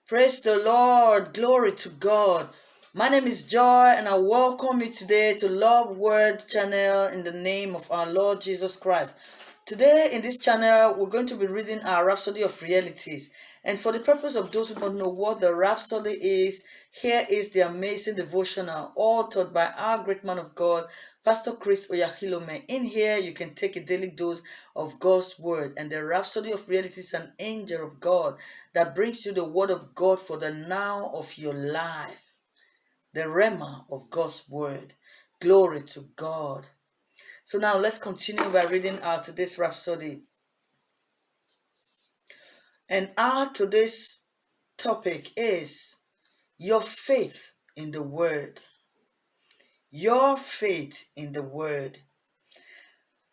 Praise the Lord. Glory to God. My name is Joy, and I welcome you today to Love Word channel in the name of our Lord Jesus Christ. Today, in this channel, we're going to be reading our Rhapsody of Realities. And for the purpose of those who don't know what the Rhapsody is, here is the amazing devotional, all taught by our great man of God, Pastor Chris Oyahilome. In here, you can take a daily dose of God's Word. And the Rhapsody of Realities is an angel of God that brings you the Word of God for the now of your life. The Rema of God's Word. Glory to God. So now let's continue by reading our today's Rhapsody. And our today's topic is your faith in the Word. Your faith in the Word.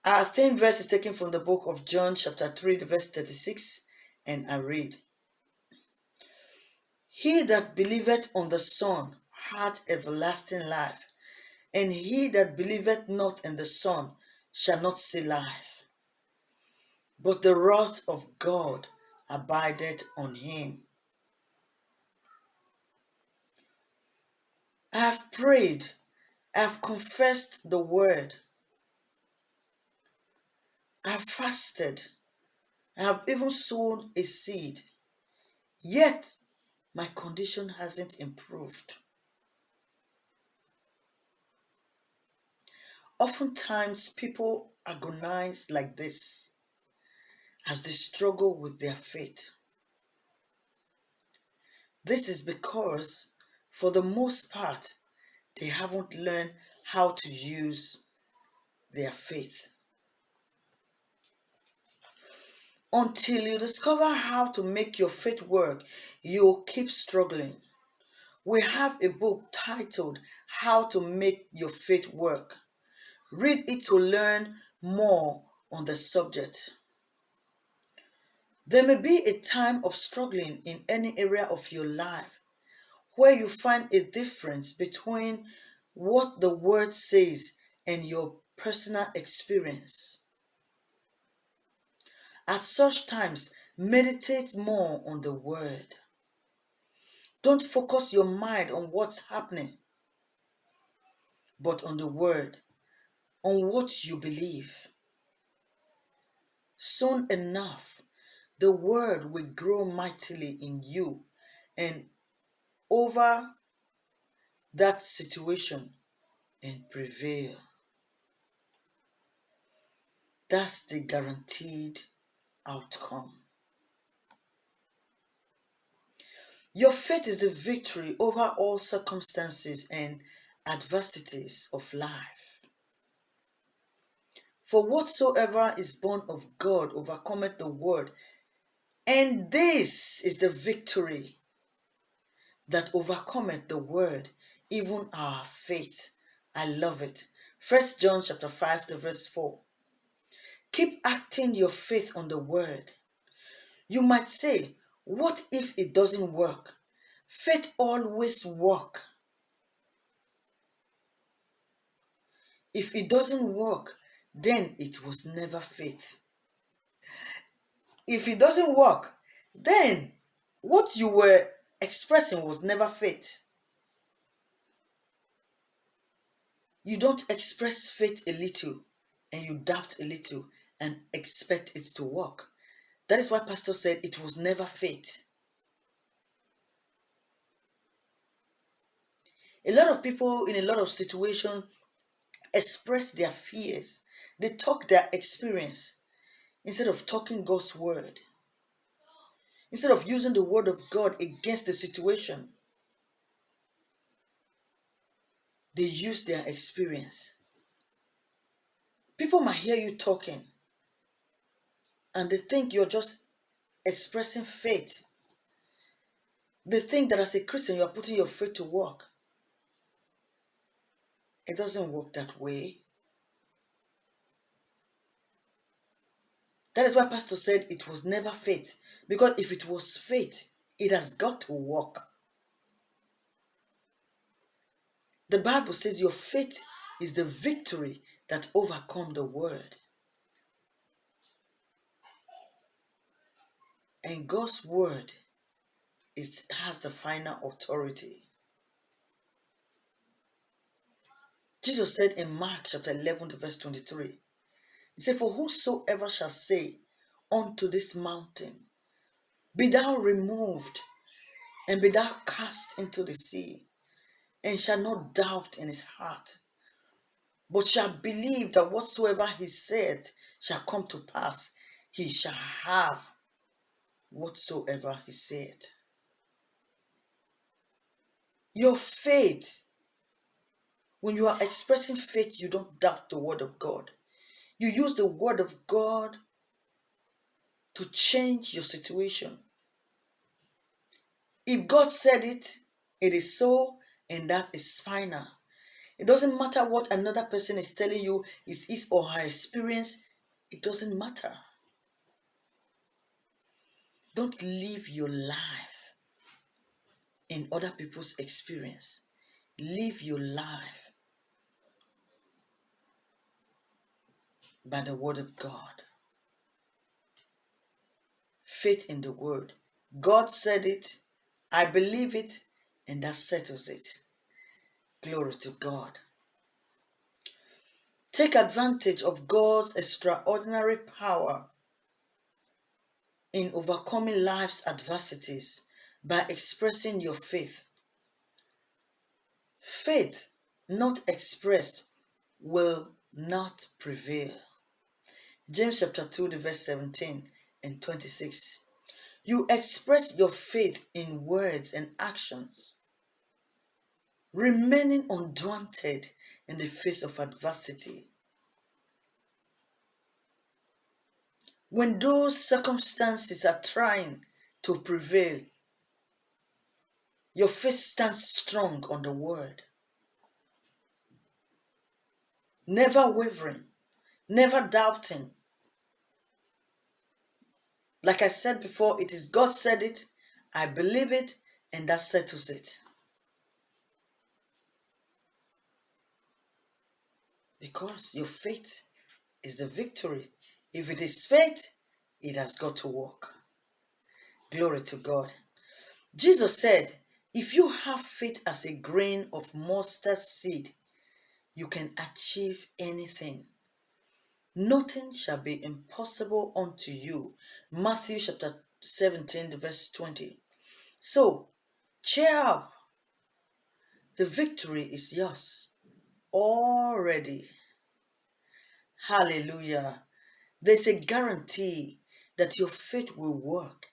Our theme verse is taken from the book of John chapter 3, verse 36, and I read. He that believeth on the Son hath everlasting life, and he that believeth not in the Son shall not see life, but the wrath of God abideth on him. I have prayed, I have confessed the word, I have fasted, I have even sown a seed, yet my condition hasn't improved. Oftentimes, people agonize like this as they struggle with their faith. This is because, for the most part, they haven't learned how to use their faith. Until you discover how to make your faith work, you'll keep struggling. We have a book titled How to Make Your Faith Work. Read it to learn more on the subject. There may be a time of struggling in any area of your life where you find a difference between what the word says and your personal experience. At such times, meditate more on the word. Don't focus your mind on what's happening, but on the word, on what you believe. Soon enough, the word will grow mightily in you and over that situation and prevail. That's the guaranteed outcome. Your faith is the victory over all circumstances and adversities of life. For whatsoever is born of God overcometh the world, and this is the victory that overcometh the world, even our faith. I love it. 1 John chapter 5, the verse 4. Keep acting your faith on the word. You might say, what if it doesn't work? Faith always works. If it doesn't work, then it was never faith. If it doesn't work, then what you were expressing was never faith. You don't express faith a little and you doubt a little and expect it to work. That is why Pastor said it was never faith. A lot of people in a lot of situations express their fears. They talk their experience instead of talking God's word. Instead of using the word of God against the situation, they use their experience. People might hear you talking and they think you're just expressing faith. They think that as a Christian, you're putting your faith to work. It doesn't work that way. That is why Pastor said it was never faith. Because if it was faith, it has got to work. The Bible says your faith is the victory that overcomes the world. And God's word has the final authority. Jesus said in Mark chapter 11, verse 23, he said, "For whosoever shall say unto this mountain, be thou removed, and be thou cast into the sea, and shall not doubt in his heart, but shall believe that whatsoever he said shall come to pass, he shall have whatsoever he said." Your faith, when you are expressing faith, you don't doubt the word of God. You use the word of God to change your situation. If God said it, it is so, and that is final. It doesn't matter what another person is telling you is his or her experience. It doesn't matter. Don't live your life in other people's experience. Live your life by the word of God. Faith in the word. God said it, I believe it, and that settles it. Glory to God. Take advantage of God's extraordinary power in overcoming life's adversities by expressing your faith. Faith not expressed will not prevail. James chapter 2, verse 17 and 26. You express your faith in words and actions, remaining undaunted in the face of adversity. When those circumstances are trying to prevail, your faith stands strong on the word, never wavering, never doubting. Like I said before, it is God said it, I believe it, and that settles it. Because your faith is the victory. If it is faith, it has got to work. Glory to God. Jesus said, if you have faith as a grain of mustard seed, you can achieve anything. Nothing shall be impossible unto you. Matthew chapter 17, verse 20. So, cheer up. The victory is yours already. Hallelujah. There's a guarantee that your faith will work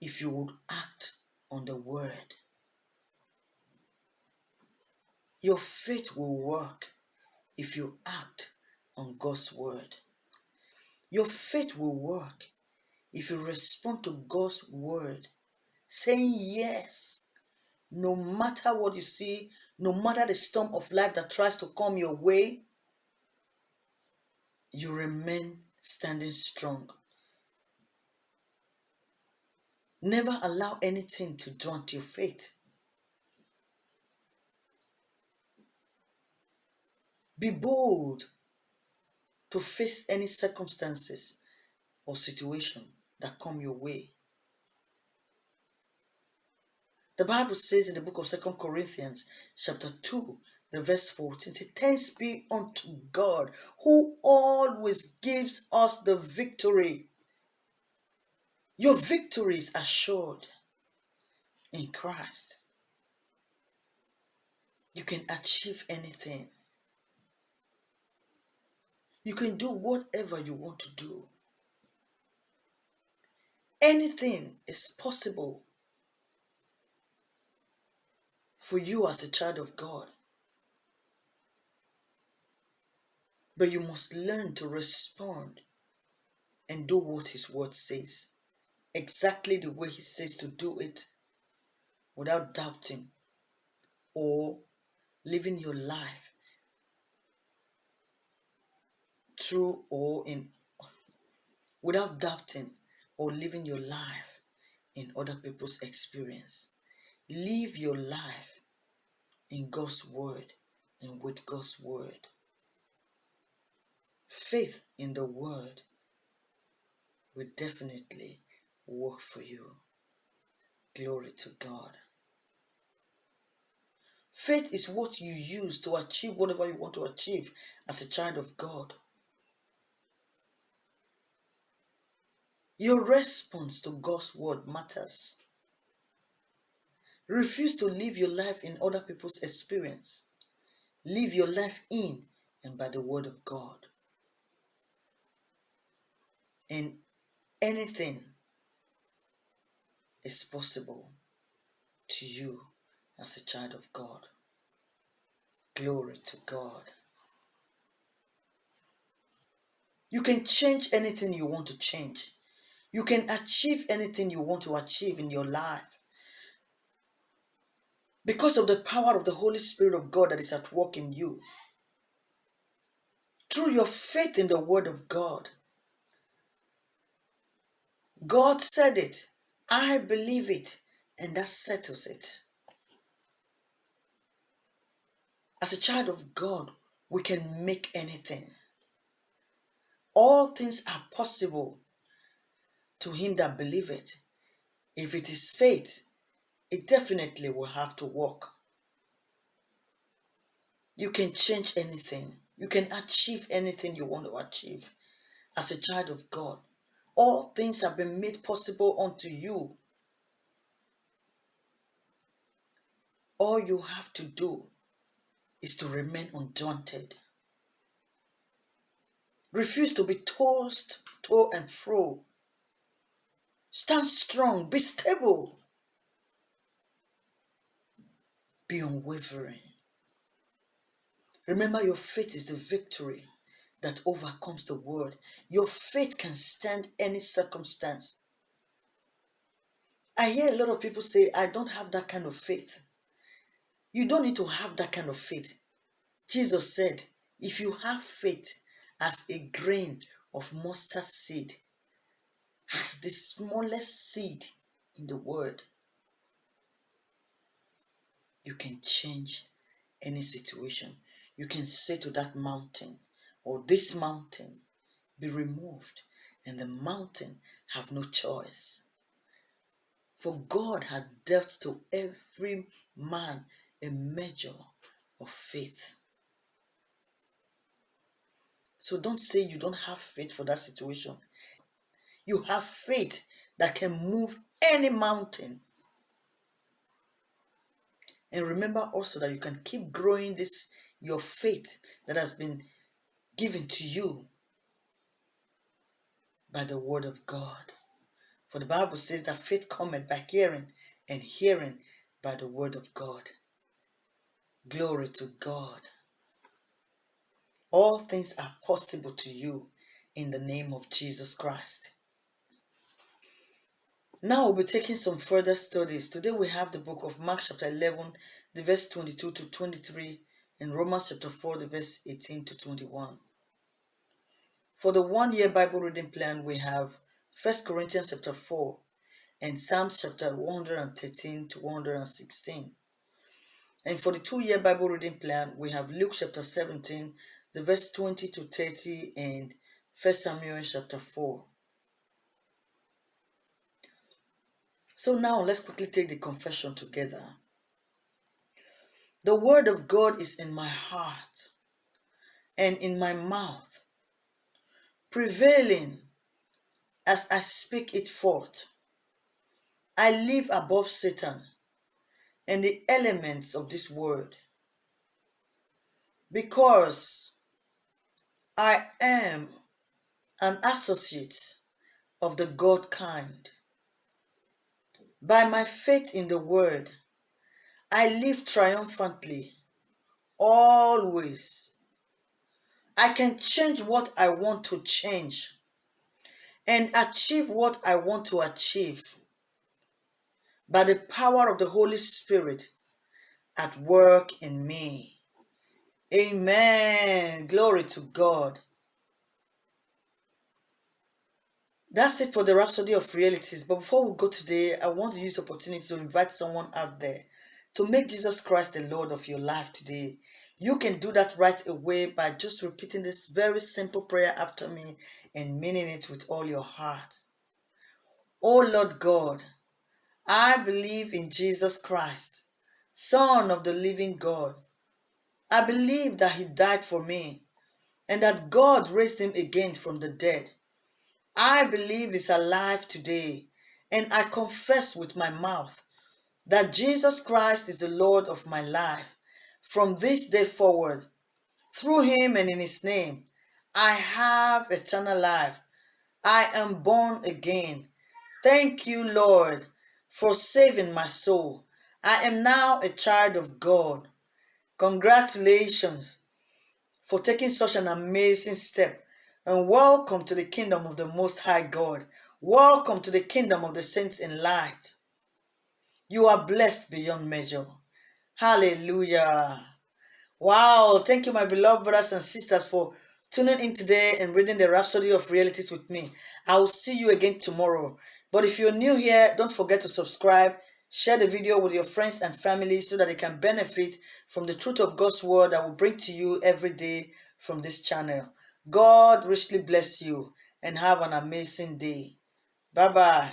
if you would act on the word. Your faith will work if you act on God's word. Your faith will work if you respond to God's word, saying yes, no matter what you see, no matter the storm of life that tries to come your way, you remain standing strong. Never allow anything to daunt your faith. Be bold to face any circumstances or situation that come your way. The Bible says in the book of 2 Corinthians chapter 2, the verse 14, it says, thanks be unto God who always gives us the victory. Your victory is assured in Christ. You can achieve anything. You can do whatever you want to do. Anything is possible for you as a child of God. But you must learn to respond and do what His word says. Exactly the way He says to do it, without doubting or living your life through or in, without doubting or living your life in other people's experience. Live your life in God's word and with God's word. Faith in the word will definitely work for you. Glory to God. Faith is what you use to achieve whatever you want to achieve as a child of God. Your response to God's word matters. Refuse to live your life in other people's experience. Live your life in and by the word of God. And anything is possible to you as a child of God. Glory to God. You can change anything you want to change. You can achieve anything you want to achieve in your life because of the power of the Holy Spirit of God that is at work in you. Through your faith in the Word of God. God said it. I believe it. And that settles it. As a child of God, we can make anything. All things are possible to him that believeth. If it is faith, it definitely will have to work. You can change anything. You can achieve anything you want to achieve as a child of God. All things have been made possible unto you. All you have to do is to remain undaunted. Refuse to be tossed to and fro. Stand strong. Be stable. Be unwavering. Remember, your faith is the victory that overcomes the world. Your faith can stand any circumstance. I hear a lot of people say, I don't have that kind of faith. You don't need to have that kind of faith. Jesus said, if you have faith as a grain of mustard seed, as the smallest seed in the world, you can change any situation. You can say to that mountain or this mountain, be removed, and the mountain have no choice. For God had dealt to every man a measure of faith. So don't say you don't have faith for that situation. You have faith that can move any mountain. And remember also that you can keep growing this, your faith that has been given to you by the word of God. For the Bible says that faith cometh by hearing, and hearing by the word of God. Glory to God. All things are possible to you in the name of Jesus Christ. Now we'll be taking some further studies. Today we have the book of Mark chapter 11, the verse 22 to 23, and Romans chapter 4, the verse 18 to 21. For the 1 year Bible reading plan, we have 1 Corinthians chapter 4 and Psalms chapter 113 to 116. And for the 2 year Bible reading plan, we have Luke chapter 17, the verse 20 to 30, and 1 Samuel chapter 4. So now let's quickly take the confession together. The word of God is in my heart and in my mouth, prevailing as I speak it forth. I live above Satan and the elements of this world, because I am an associate of the God kind. By my faith in the word, I live triumphantly, always. I can change what I want to change and achieve what I want to achieve by the power of the Holy Spirit at work in me. Amen. Glory to God. That's it for the Rhapsody of Realities. But before we go today, I want to use the opportunity to invite someone out there to make Jesus Christ the Lord of your life today. You can do that right away by just repeating this very simple prayer after me and meaning it with all your heart. Oh Lord God, I believe in Jesus Christ, Son of the living God. I believe that he died for me and that God raised him again from the dead. I believe he's alive today, and I confess with my mouth that Jesus Christ is the Lord of my life. From this day forward, through him and in his name, I have eternal life. I am born again. Thank you, Lord, for saving my soul. I am now a child of God. Congratulations for taking such an amazing step. And welcome to the kingdom of the Most High God. Welcome to the kingdom of the saints in light. You are blessed beyond measure. Hallelujah. Wow. Thank you, my beloved brothers and sisters, for tuning in today and reading the Rhapsody of Realities with me. I will see you again tomorrow. But if you're new here, don't forget to subscribe, share the video with your friends and family so that they can benefit from the truth of God's word that will bring to you every day from this channel. God richly bless you and have an amazing day. Bye-bye.